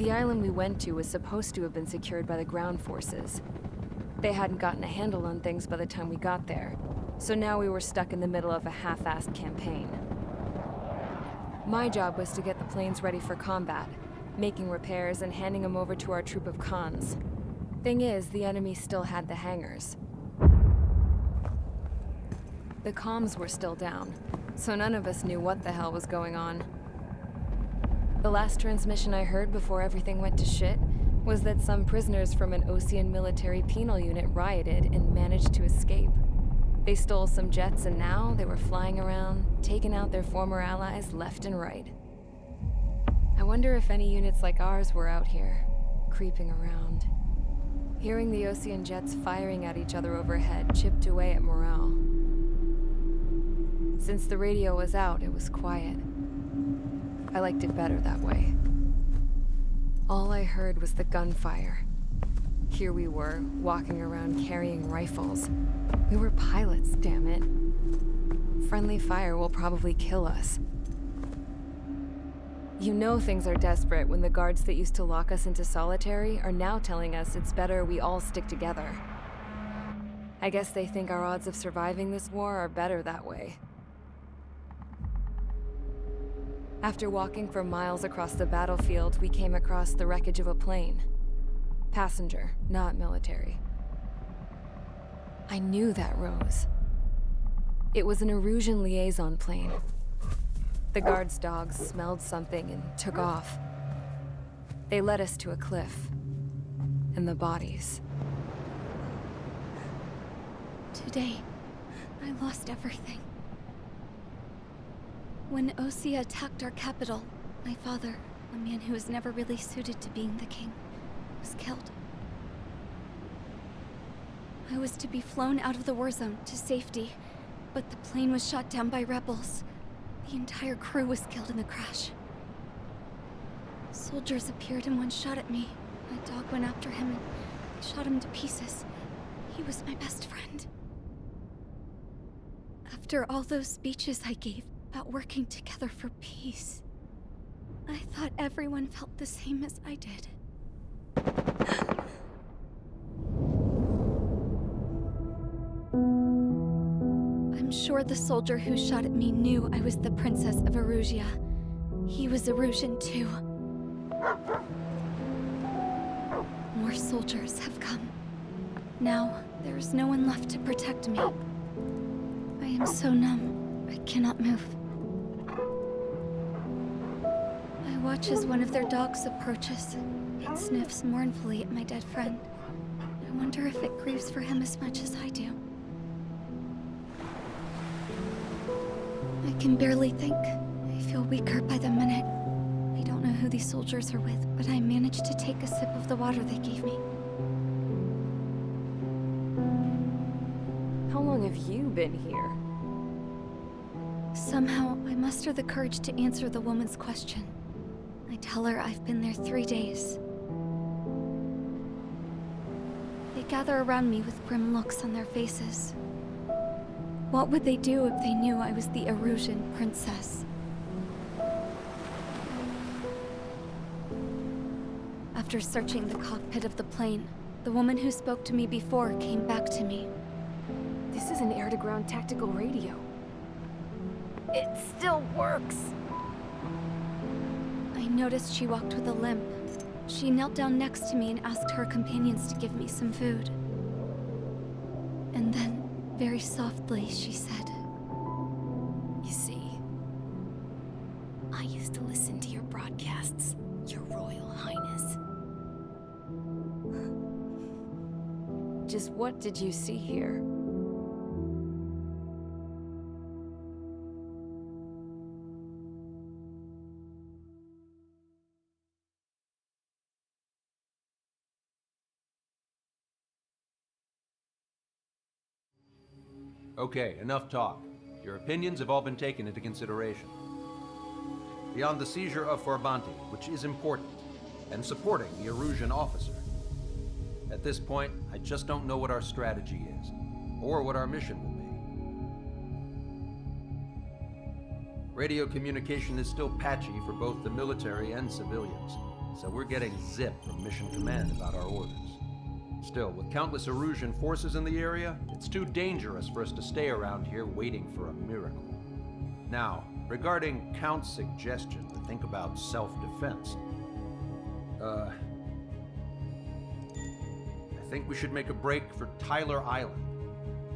The island we went to was supposed to have been secured by the ground forces. They hadn't gotten a handle on things by the time we got there, so now we were stuck in the middle of a half-assed campaign. My job was to get the planes ready for combat, making repairs and handing them over to our troop of cons. Thing is, the enemy still had the hangars. The comms were still down, so none of us knew what the hell was going on. The last transmission I heard before everything went to shit was that some prisoners from an Osean military penal unit rioted and managed to escape. They stole some jets and now they were flying around, taking out their former allies left and right. I wonder if any units like ours were out here, creeping around. Hearing the Osean jets firing at each other overhead chipped away at morale. Since the radio was out, it was quiet. I liked it better that way. All I heard was the gunfire. Here we were, walking around carrying rifles. We were pilots, damn it. Friendly fire will probably kill us. You know things are desperate when the guards that used to lock us into solitary are now telling us it's better we all stick together. I guess they think our odds of surviving this war are better that way. After walking for miles across the battlefield, we came across the wreckage of a plane. Passenger, not military. I knew that rose. It was an Erusian liaison plane. The guard's dogs smelled something and took off. They led us to a cliff. And the bodies. Today, I lost everything. When Osea attacked our capital, my father, a man who was never really suited to being the king, was killed. I was to be flown out of the war zone to safety, but the plane was shot down by rebels. The entire crew was killed in the crash. Soldiers appeared and one shot at me. My dog went after him and shot him to pieces. He was my best friend. After all those speeches I gave about working together for peace, I thought everyone felt the same as I did. I'm sure the soldier who shot at me knew I was the Princess of Erusia. He was Erusian too. More soldiers have come. Now, there is no one left to protect me. I am so numb, I cannot move. I watch as one of their dogs approaches. It sniffs mournfully at my dead friend. I wonder if it grieves for him as much as I do. I can barely think. I feel weaker by the minute. I don't know who these soldiers are with, but I managed to take a sip of the water they gave me. How long have you been here? Somehow, I muster the courage to answer the woman's question. I tell her I've been there 3 days. They gather around me with grim looks on their faces. What would they do if they knew I was the Erusian princess? After searching the cockpit of the plane, the woman who spoke to me before came back to me. This is an air-to-ground tactical radio. It still works! I noticed she walked with a limp. She knelt down next to me and asked her companions to give me some food. And then, very softly, she said, You see, I used to listen to your broadcasts, Your Royal Highness. Just what did you see here? Okay, enough talk. Your opinions have all been taken into consideration. Beyond the seizure of Forbanti, which is important, and supporting the Erusian officer, at this point, I just don't know what our strategy is, or what our mission will be. Radio communication is still patchy for both the military and civilians. so we're getting zip from Mission Command about our orders. Still, with countless Erusian forces in the area, it's too dangerous for us to stay around here waiting for a miracle. Now, regarding Count's suggestion to think about self-defense, I think we should make a break for Tyler Island.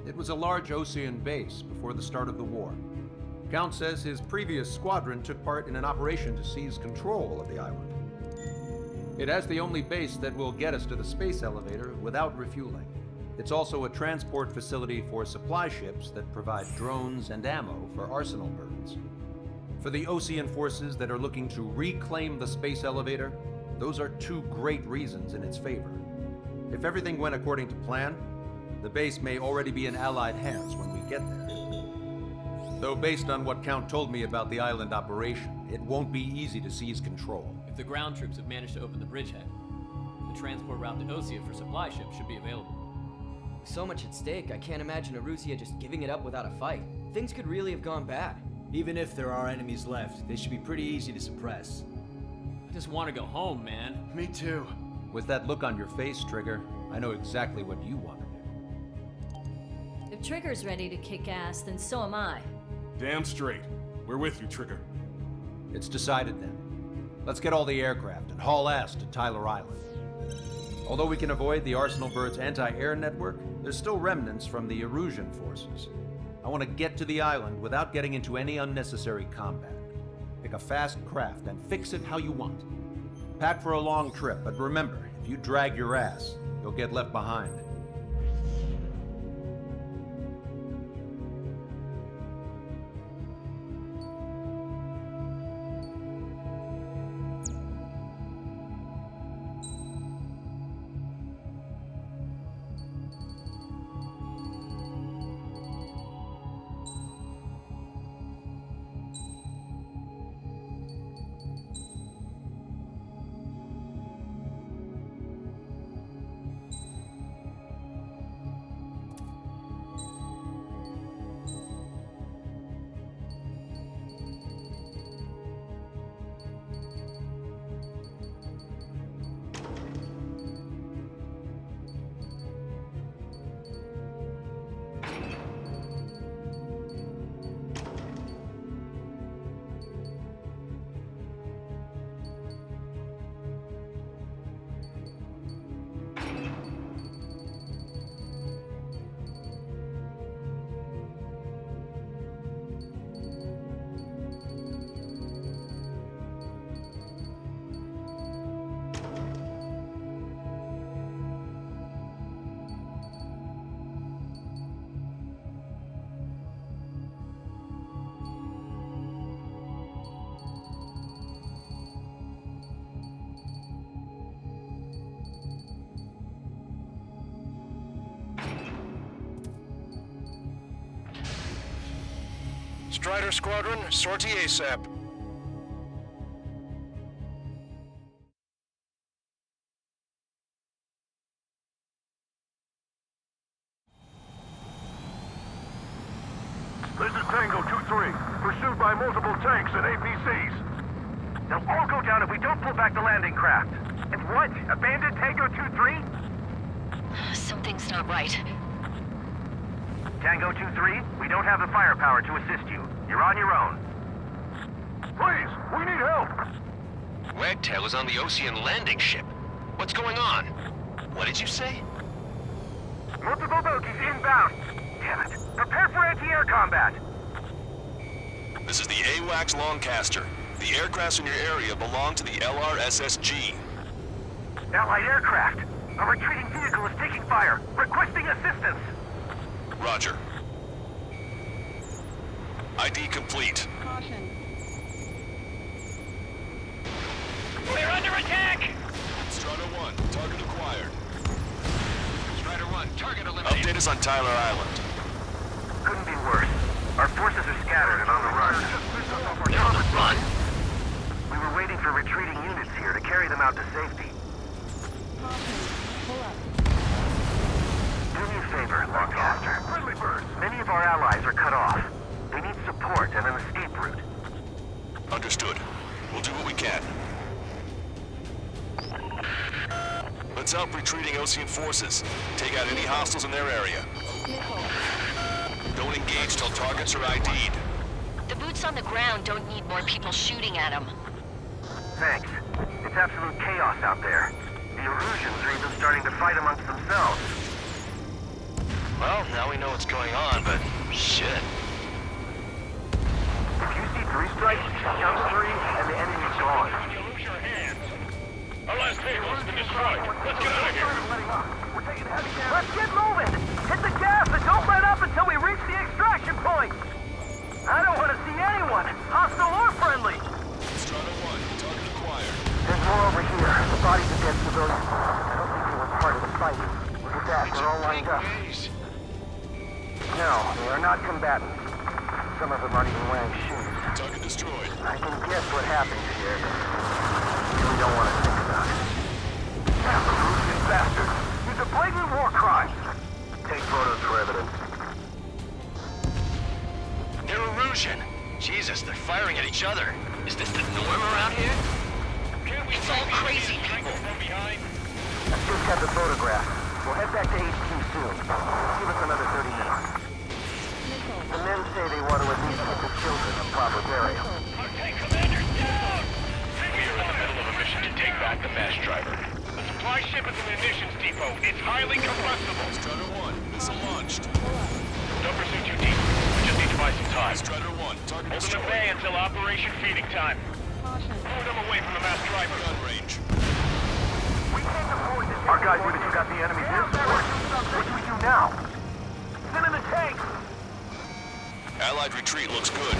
It was a large Osean base before the start of the war. Count says his previous squadron took part in an operation to seize control of the island. It has the only base that will get us to the space elevator without refueling. It's also a transport facility for supply ships that provide drones and ammo for arsenal birds. For the Osean forces that are looking to reclaim the space elevator, those are two great reasons in its favor. If everything went according to plan, the base may already be in Allied hands when we get there. Though based on what Count told me about the island operation, it won't be easy to seize control. If the ground troops have managed to open the bridgehead, the transport route to Osea for supply ships should be available. With so much at stake, I can't imagine Erusia just giving it up without a fight. Things could really have gone bad. Even if there are enemies left, they should be pretty easy to suppress. I just want to go home, man. Me too. With that look on your face, Trigger, I know exactly what you want to do. If Trigger's ready to kick ass, then so am I. Damn straight. We're with you, Trigger. It's decided then. Let's get all the aircraft and haul ass to Tyler Island. Although we can avoid the Arsenal Bird's anti-air network, there's still remnants from the Erusian forces. I want to get to the island without getting into any unnecessary combat. Pick a fast craft and fix it how you want. Pack for a long trip, but remember, if you drag your ass, you'll get left behind. Strider Squadron, sortie ASAP. This is Tango 2-3, pursued by multiple tanks and APCs. They'll all go down if we don't pull back the landing craft. And what? Abandon Tango 2-3? Something's not right. Tango 2-3, we don't have the firepower to assist you. You're on your own. Please, we need help! Wagtail is on the Osean landing ship. What's going on? What did you say? Multiple bogies inbound. Damn it. Prepare for anti-air combat. This is the AWACS Longcaster. The aircrafts in your area belong to the LRSSG. Allied aircraft. A retreating vehicle is taking fire. Requesting assistance. Roger. ID complete. Caution. We're under attack! Strider 1, target acquired. Strider 1, target eliminated. Update us on Tyler Island. Couldn't be worse. Our forces are scattered and on the run. They're on the run. We were waiting for retreating units here to carry them out to safety. Caution. Pull up. Do me a favor, Longcaster. Many of our allies are cut off. They need support and an escape route. Understood. We'll do what we can. Heads up retreating Ocean forces. Take out any hostiles in their area. Don't engage till targets are ID'd. The boots on the ground don't need more people shooting at them. Thanks. It's absolute chaos out there. The Erusians are even starting to fight amongst themselves. Well, now we know what's going on, but shit. If you see 3 strikes, count 3, and the enemy's gone. Lose your hands. Our last vehicle's been destroyed. Let's get out of here. We're taking heavy damage. Let's get moving! Hit the gas and don't let up until we reach the extraction point! I don't want to see anyone, hostile or friendly! Strata 1, target acquired. There's more over here. The bodies of dead civilians. I don't think they were part of the fight. Look at that, they're all lined up. No, they are not combatants. Some of them aren't even wearing shoes. Target destroyed. I can guess what happened here, but I really don't want to think about it. Damn the Russian bastard! He's a blatant war crime! Take photos for evidence. They're Erusian. Jesus, they're firing at each other. Is this the norm around here? It's all crazy people. I just got the photograph. We'll head back to HQ soon. Give us another 30 minutes. The men say they want to at least get the children a proper burial. Okay, commanders, down! We are in the middle of a mission to take back the fast driver. The supply ship at the munitions depot. It's highly combustible. Strata 1, missile launched. Don't pursue too deep. We just need to buy some time. Strata 1, target Hold them destroyed. at bay until Operation Feeding Time. Move them away from the mass driver. Gun range. We can't afford this. Our guys even got the enemy's inventory. What do we do now? Send in the tanks! Allied retreat looks good.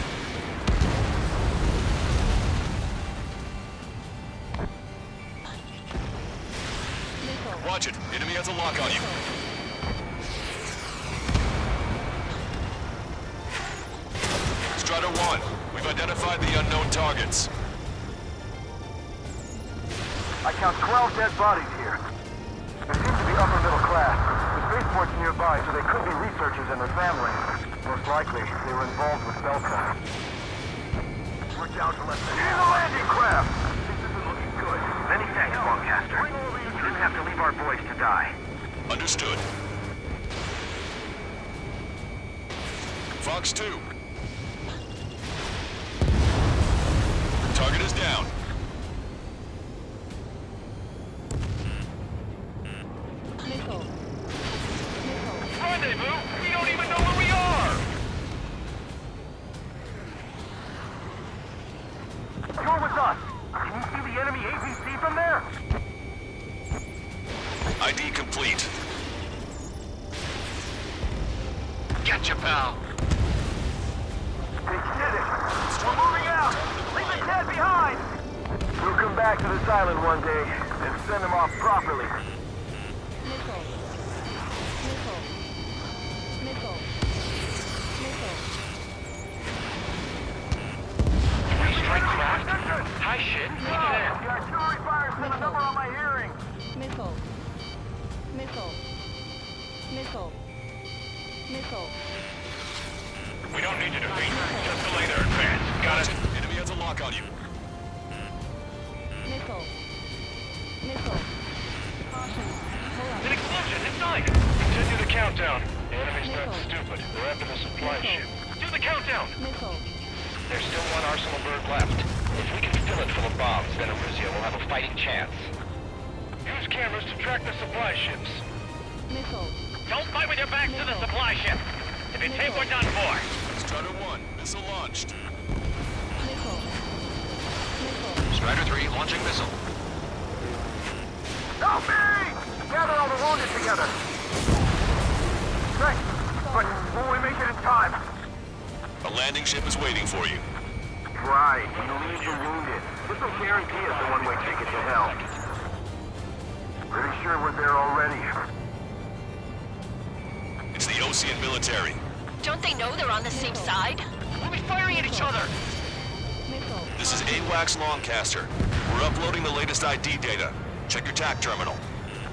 Watch it. Enemy has a lock on you. Strata 1, we've identified the unknown targets. I count 12 dead bodies here. They seem to be upper middle class. The spaceport's nearby, so they could be researchers and their families. Most likely, they were involved with Belka. We're down to less than... Here's the landing craft! This isn't looking good. Many thanks, Longcaster. You didn't have to leave our boys to die. Understood. Fox 2. Target is down. Rendezvous? We don't even know where we are! You're with us! Can you see the enemy APC from there? ID complete. Gotcha, pal. They did it! We're moving out! Leave the dead behind! We'll come back to this island one day and send them off properly. Strike craft? Hi, shit. The artillery fire sent a number on my hearing. Missile. Missile. Missile. Missile. We don't need you to defeat. Just delay their advance. Got it? Enemy has a lock on you. Missile. Missile. Caution. Pull up. An explosion inside! Continue the countdown. The enemy's not stupid. They're after the supply ship. Do the countdown! Missile. There's still one arsenal bird left. If we can fill it full of bombs, then Erusia will have a fighting chance. Use cameras to track the supply ships. Missile. Don't fight with your backs to the supply ship. If it's hit, we're done for. Strata 1, missile launched. Missile. Missile. Strider 3 launching missile. Help me! Gather all the wounded together. Thanks, but will we make it in time? A landing ship is waiting for you. Right, you leave the wounded. This will guarantee us a one-way ticket to hell. Pretty sure we're there already. It's the Ocean military. Don't they know they're on the same side? We'll be firing at each other. Missile. This is AWACS Longcaster. We're uploading the latest ID data. Check your TAC terminal.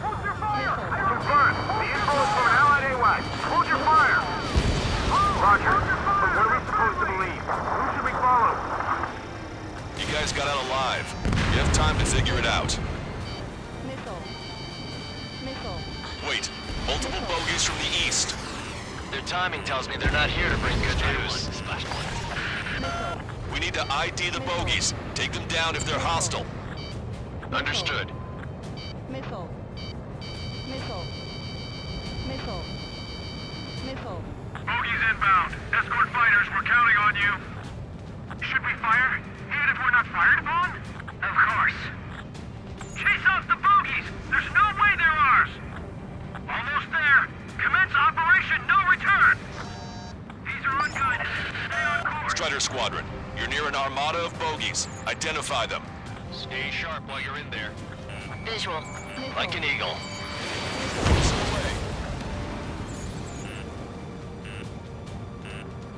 Hold your fire! Confirmed. The info is from Allied AWACS. Hold your fire! Roger. But what are we supposed to believe? Who should we follow? You guys got out alive. You have time to figure it out. Missile. Multiple bogies from the east. Their timing tells me they're not here to bring good news. We need to ID the bogies. Take them down if they're hostile. Understood. Missile. Missile. Missile. Missile. Bogies inbound. Escort fighters, we're counting on you. Should we fire? Even if we're not fired upon? Of course. Chase off the bogies! There's no way they're ours! Almost there. Commence operation no return! These are unguided. Stay on course. Strider Squadron, you're near an armada of bogies. Identify them. Stay sharp while you're in there. Visual. Like an eagle.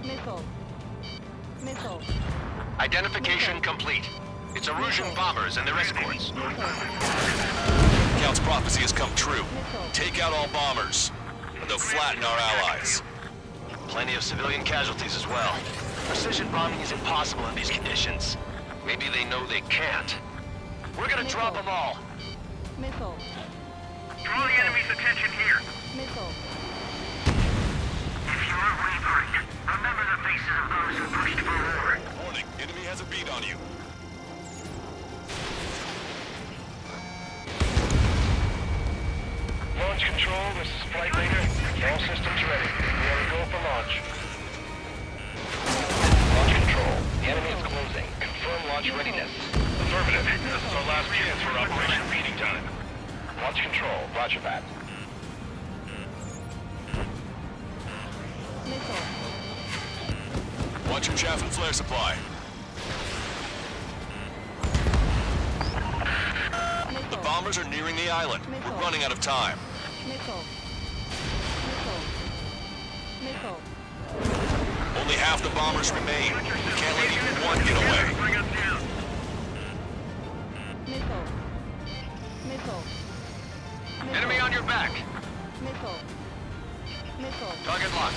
Missile. Missile. Identification complete. It's Erusian bombers and their escorts. Count's prophecy has come true. Take out all bombers, and they'll flatten our allies. Plenty of civilian casualties as well. Precision bombing is impossible in these conditions. Maybe they know they can't. We're gonna drop them all. Missile. Draw the enemy's attention here. Missile. If you're wavering, remember the faces of those who pushed for war. Warning, enemy has a beat on you. Launch control, this is Flight Leader. All systems ready. We are go for launch. Launch control. The enemy is closing. Confirm launch readiness. Affirmative. This is our last chance for Operation Feeding Time. Launch control. Roger that. Missile. Watch your chaff and flare supply. The bombers are nearing the island. We're running out of time. Missile. Missile. Missile. Only half the bombers remain. We can't let even one get away. Missile. Missile. Enemy on your back. Missile. Missile. Target locked.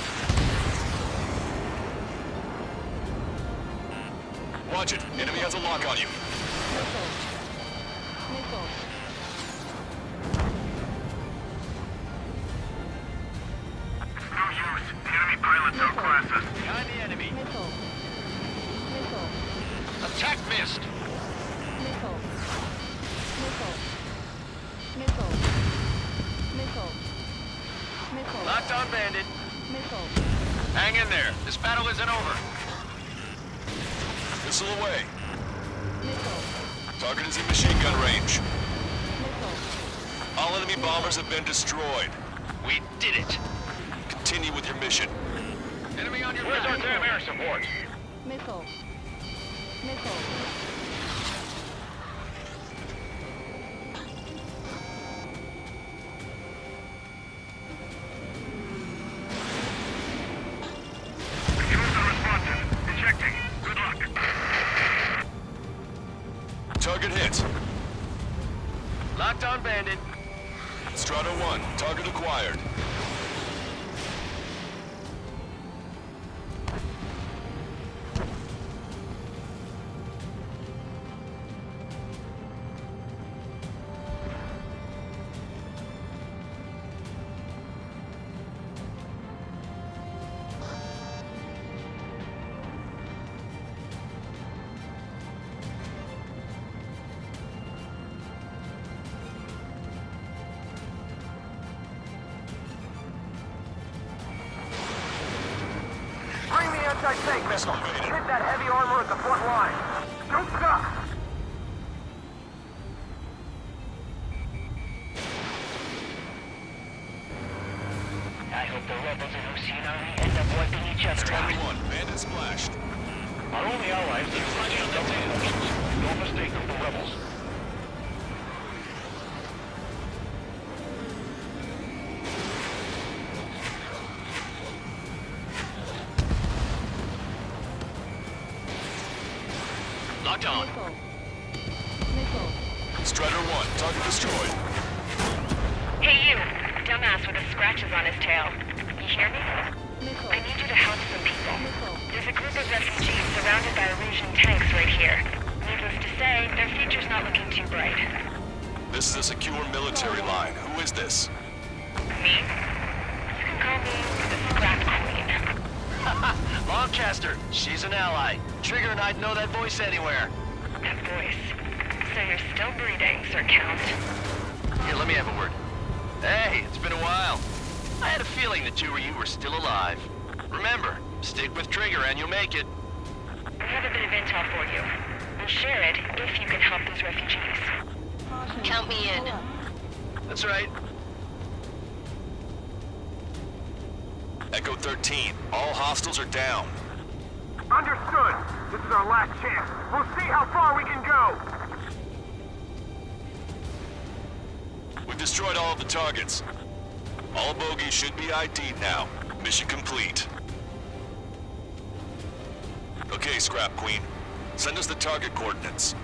Watch it. Enemy has a lock on you. Missile. Missile. It's no use. The enemy pilots outclass us. Behind the enemy. Missile. Missile. Attack missed. Missile. Missile. Missile. Missile. Missile. Locked on bandit. Missile. Hang in there. This battle isn't over. Missile away. Missile. Target is in machine gun range. Missile. All enemy bombers have been destroyed. We did it. Continue with your mission. Enemy on your Where's back. our damn air support? Missile. Missile. Controls unresponsive. Ejecting. Good luck. Target hit. Locked on bandit. Strata 1, target acquired. Bring the anti-tank missile. Hit that heavy armor at the front line. Don't stop. I hope the rebels in Oceanari end up wiping each other Strata out. 1, bandit splashed. Our only allies are the Russians and the Russians. Don't mistake them for rebels. Locked on. Missile. Missile. Strider 1, target destroyed. Hey you, dumbass with the scratches on his tail. You hear me? Missile. I need you to help some people. Missile. There's a group of refugees surrounded by Erusian tanks right here. Needless to say, their future's not looking too bright. This is a secure military line. Who is this? Me? You can call me the Scrap Queen. Longcaster, she's an ally. Trigger and I'd know that voice anywhere. That voice. So you're still breathing, Sir Count. Here, let me have a word. Hey, it's been a while. I had a feeling the two of you were still alive. Remember, stick with Trigger and you'll make it. I have a bit of intel for you. We'll share it if you can help those refugees. Count me in. That's right. Echo 13, all hostiles are down. Understood. This is our last chance. We'll see how far we can go. We've destroyed all of the targets. All bogies should be ID'd now. Mission complete. Okay, Scrap Queen. Send us the target coordinates.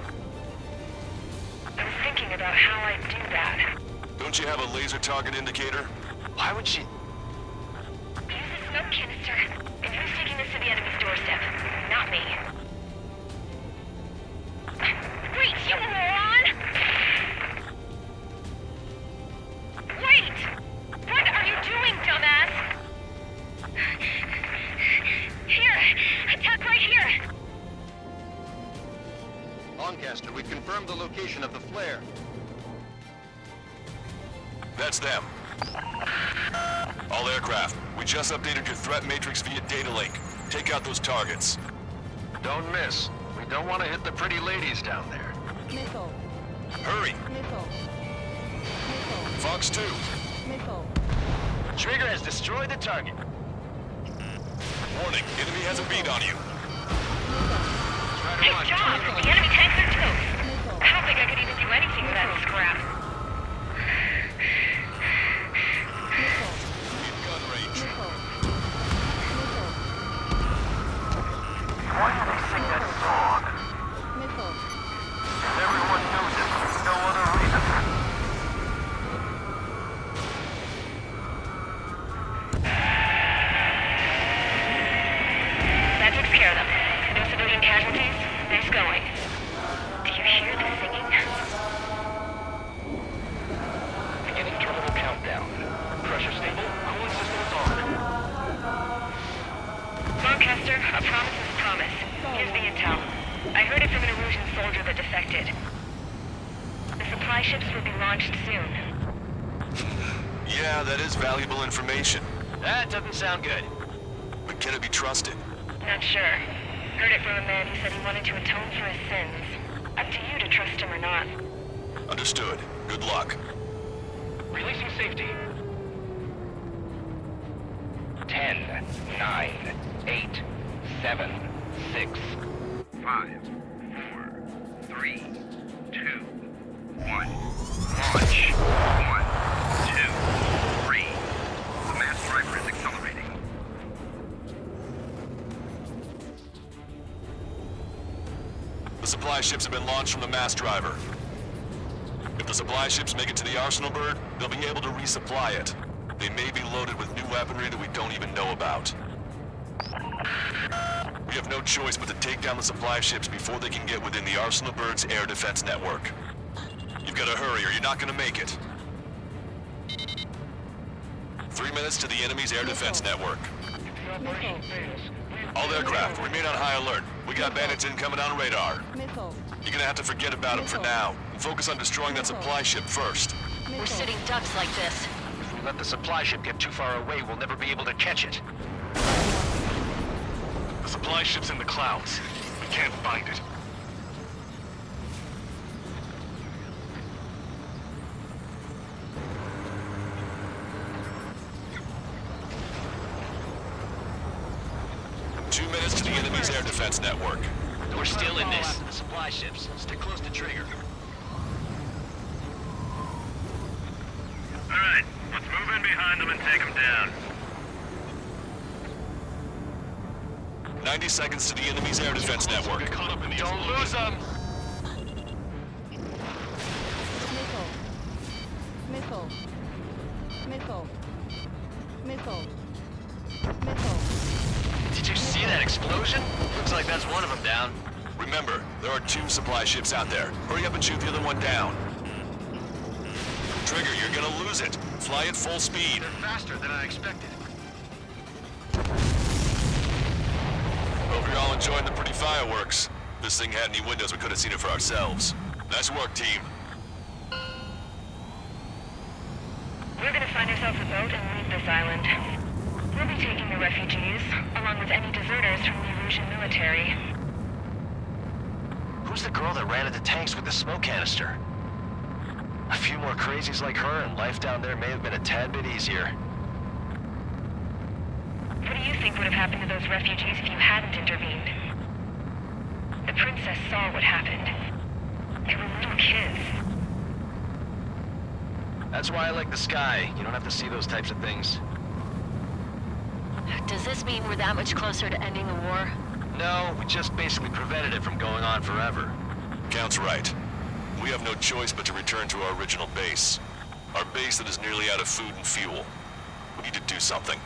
I was thinking about how I'd do that. Don't you have a laser target indicator? Why would she... Use a smoke canister. And who's taking this to the enemy's doorstep? Not me. Wait, you moron! Wait! What are you doing, dumbass? Here! Attack right here! Lancaster, we've confirmed the location of the flare. That's them. All aircraft, we just updated your threat matrix via data link. Take out those targets. Don't miss. We don't want to hit the pretty ladies down there. Missile. Hurry! Missile. Missile. Fox 2. Missile. Trigger has destroyed the target. Warning, enemy has a bead on you. Good job! The enemy tanks are toast. I don't think I could even do anything with that scrap. Gun range. Why do they sing that song? Missile. Everyone knows it for no other reason. That takes care of them. No civilian casualties? Nice going. Do you hear the singing? Beginning terminal countdown. Pressure stable, cooling system is on. Lancaster, a promise is a promise. Here's the intel. I heard it from an Erusian soldier that defected. The supply ships will be launched soon. Yeah, that is valuable information. That doesn't sound good. But can it be trusted? Not sure. Heard it from a man who said he wanted to atone for his sins. Up to you to trust him or not. Understood. Good luck. Releasing safety. 10, 9, 8, 7, 6, 5, 4, 3, 2, 1. Launch. 1, 2, 3. The mass driver is accelerating. The supply ships have been launched from the mass driver. If the supply ships make it to the arsenal bird, they'll be able to resupply it. They may be loaded with new weaponry that we don't even know about. We have no choice but to take down the supply ships before they can get within the arsenal bird's air defense network. You've got to hurry or you're not going to make it. 3 minutes to the enemy's air defense network. All aircraft, remain on high alert. We got bandits incoming on radar. Missile. You're gonna have to forget about them for now, and focus on destroying that supply ship first. We're sitting ducks like this. If we let the supply ship get too far away, we'll never be able to catch it. The supply ship's in the clouds. We can't find it. Two minutes to the enemy's air defense network. We're still in this. The supply ships. Stick close to Trigger. Alright, let's move in behind them and take them down. 90 seconds to the enemy's air defense network. Don't lose them! Missile. Missile. Missile. Missile. Did you see that explosion? Looks like that's one of them down. Remember, there are 2 supply ships out there. Hurry up and shoot the other one down. Trigger, you're gonna lose it. Fly at full speed. They're faster than I expected. Hope you're all enjoying the pretty fireworks. If this thing had any windows, we could have seen it for ourselves. Nice work, team. We're gonna find ourselves a boat and leave this island. We'll be taking the refugees, along with any deserters from the Erusian military. Who's the girl that ran at the tanks with the smoke canister? A few more crazies like her, and life down there may have been a tad bit easier. What do you think would have happened to those refugees if you hadn't intervened? The princess saw what happened. They were little kids. That's why I like the sky. You don't have to see those types of things. Does this mean we're that much closer to ending the war? No, we just basically prevented it from going on forever. Count's right. We have no choice but to return to our original base. Our base that is nearly out of food and fuel. We need to do something.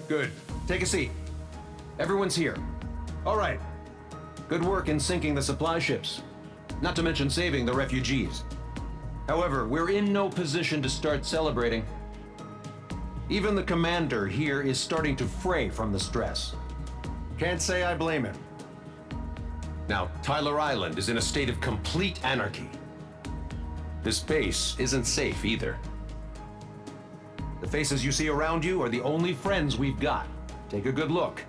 Good. Take a seat. Everyone's here. All right. Good work in sinking the supply ships. Not to mention saving the refugees. However, we're in no position to start celebrating. Even the commander here is starting to fray from the stress. Can't say I blame him. Now, Tyler Island is in a state of complete anarchy. This base isn't safe either. The faces you see around you are the only friends we've got. Take a good look.